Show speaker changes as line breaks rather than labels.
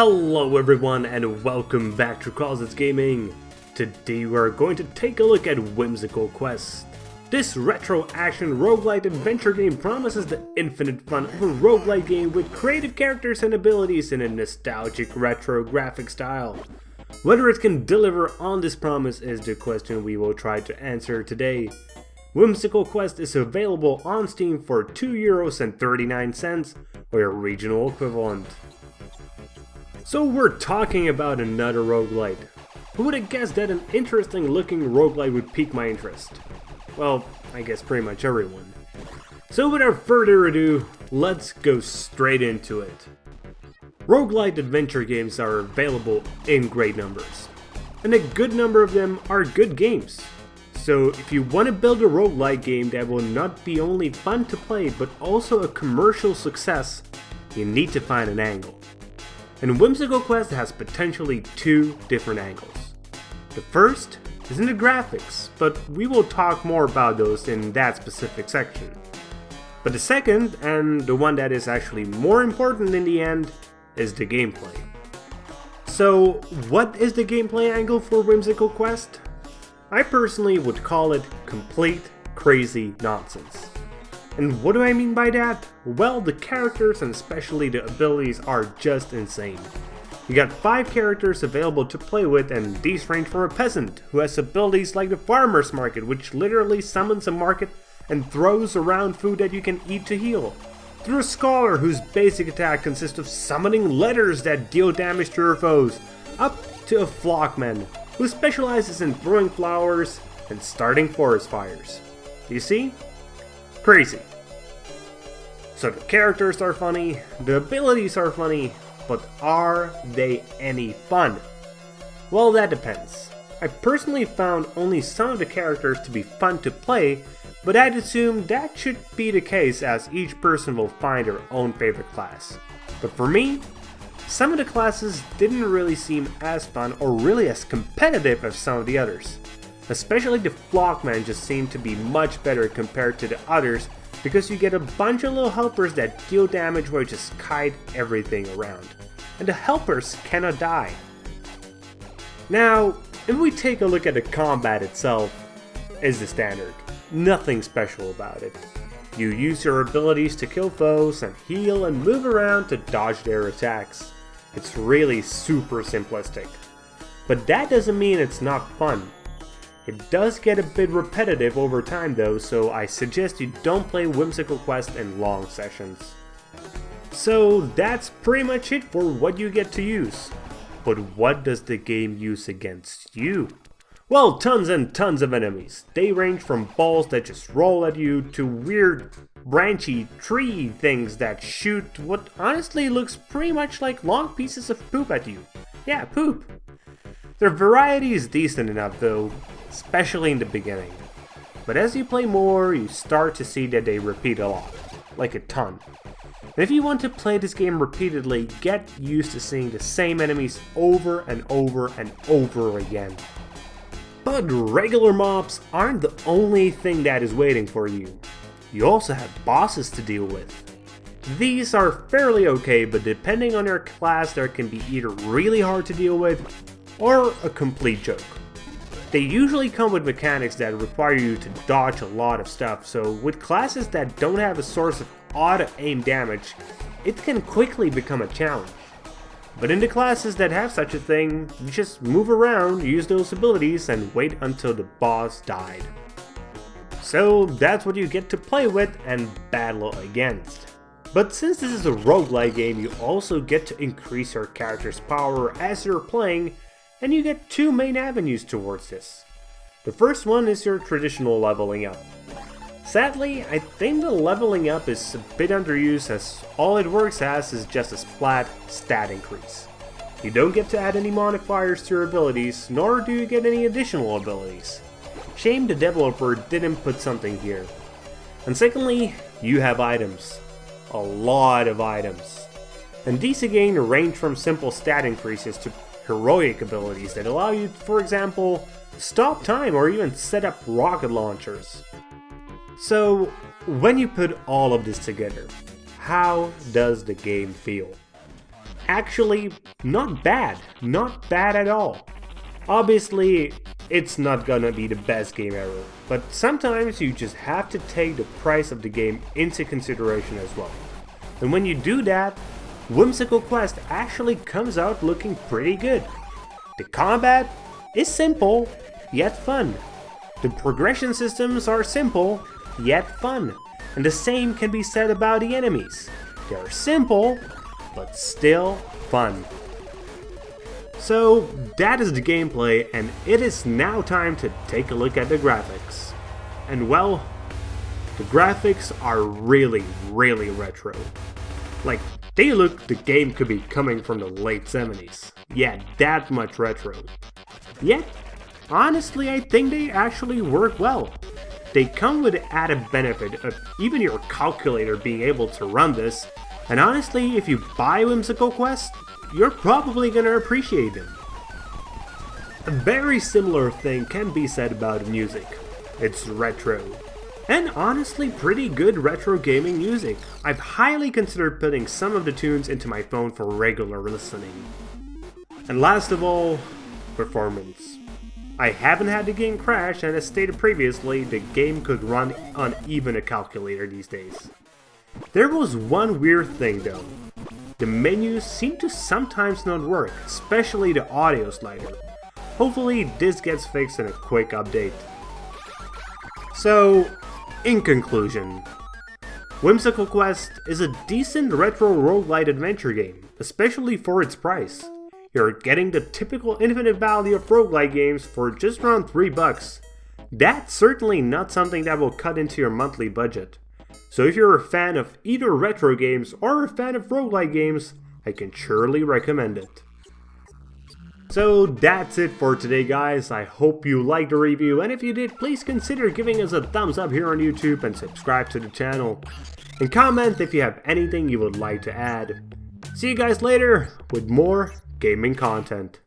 Hello everyone and welcome back to Closets Gaming. Today we are going to take a look at Whimsical Quest. This retro action roguelite adventure game promises the infinite fun of a roguelite game with creative characters and abilities in a nostalgic retro graphic style. Whether it can deliver on this promise is the question we will try to answer today. Whimsical Quest is available on Steam for €2.39 or your regional equivalent. So we're talking about another roguelite. Who would have guessed that an interesting looking roguelite would pique my interest? Well, I guess pretty much everyone. So without further ado, let's go straight into it. Roguelite adventure games are available in great numbers, and a good number of them are good games. So if you want to build a roguelite game that will not be only fun to play but also a commercial success, you need to find an angle. And Whimsical Quest has potentially two different angles. The first is in the graphics, but we will talk more about those in that specific section. But the second, and the one that is actually more important in the end, is the gameplay. So what is the gameplay angle for Whimsical Quest? I personally would call it complete crazy nonsense. And what do I mean by that? Well, the characters and especially the abilities are just insane. You got 5 characters available to play with, and these range from a peasant who has abilities like the farmer's market, which literally summons a market and throws around food that you can eat to heal, through a scholar whose basic attack consists of summoning letters that deal damage to your foes, up to a flockman who specializes in throwing flowers and starting forest fires. You see? Crazy. So the characters are funny, the abilities are funny, but are they any fun? Well, that depends. I personally found only some of the characters to be fun to play, but I'd assume that should be the case as each person will find their own favorite class. But for me, some of the classes didn't really seem as fun or really as competitive as some of the others. Especially the flockman just seemed to be much better compared to the others because you get a bunch of little helpers that deal damage while you just kite everything around. And the helpers cannot die. Now, if we take a look at the combat itself, it's the standard. Nothing special about it. You use your abilities to kill foes and heal and move around to dodge their attacks. It's really super simplistic. But that doesn't mean it's not fun. It does get a bit repetitive over time though, so I suggest you don't play Whimsical Quest in long sessions. So that's pretty much it for what you get to use. But what does the game use against you? Well, tons and tons of enemies. They range from balls that just roll at you to weird branchy tree things that shoot what honestly looks pretty much like long pieces of poop at you. Yeah, poop. Their variety is decent enough though, especially in the beginning. But as you play more, you start to see that they repeat a lot, like a ton. And if you want to play this game repeatedly, get used to seeing the same enemies over and over and over again. But regular mobs aren't the only thing that is waiting for you. You also have bosses to deal with. These are fairly okay, but depending on your class, they can be either really hard to deal with or a complete joke. They usually come with mechanics that require you to dodge a lot of stuff, so with classes that don't have a source of auto-aim damage, it can quickly become a challenge. But in the classes that have such a thing, you just move around, use those abilities, and wait until the boss died. So that's what you get to play with and battle against. But since this is a roguelike game, you also get to increase your character's power as you're playing, and you get 2 main avenues towards this. The first one is your traditional leveling up. Sadly, I think the leveling up is a bit underused as all it works as is just a flat stat increase. You don't get to add any modifiers to your abilities, nor do you get any additional abilities. Shame the developer didn't put something here. And secondly, you have items. A lot of items. And these again range from simple stat increases to heroic abilities that allow you, for example, stop time or even set up rocket launchers. So, when you put all of this together, how does the game feel? actually not bad at all. Obviously, it's not gonna be the best game ever, but sometimes you just have to take the price of the game into consideration as well. And when you do that, Whimsical Quest actually comes out looking pretty good. The combat is simple, yet fun. The progression systems are simple, yet fun. And the same can be said about the enemies. They're simple, but still fun. So that is the gameplay, and it is now time to take a look at the graphics. And well, the graphics are really retro. Like, they look the game could be coming from the late 70s. Yeah, that much retro. Yet, honestly, I think they actually work well. They come with the added benefit of even your calculator being able to run this, and honestly, if you buy Whimsical Quest, you're probably gonna appreciate them. A very similar thing can be said about music. It's retro. And honestly, pretty good retro gaming music. I've highly considered putting some of the tunes into my phone for regular listening. And last of all, performance. I haven't had the game crash, and as stated previously, the game could run on even a calculator these days. There was one weird thing though. The menus seem to sometimes not work, especially the audio slider. Hopefully this gets fixed in a quick update. So, in conclusion, Whimsical Quest is a decent retro roguelite adventure game, especially for its price. You're getting the typical infinite value of roguelite games for just around $3. That's certainly not something that will cut into your monthly budget. So if you're a fan of either retro games or a fan of roguelite games, I can surely recommend it. So that's it for today, guys. I hope you liked the review, and if you did, please consider giving us a thumbs up here on YouTube and subscribe to the channel. And comment if you have anything you would like to add. See you guys later with more gaming content.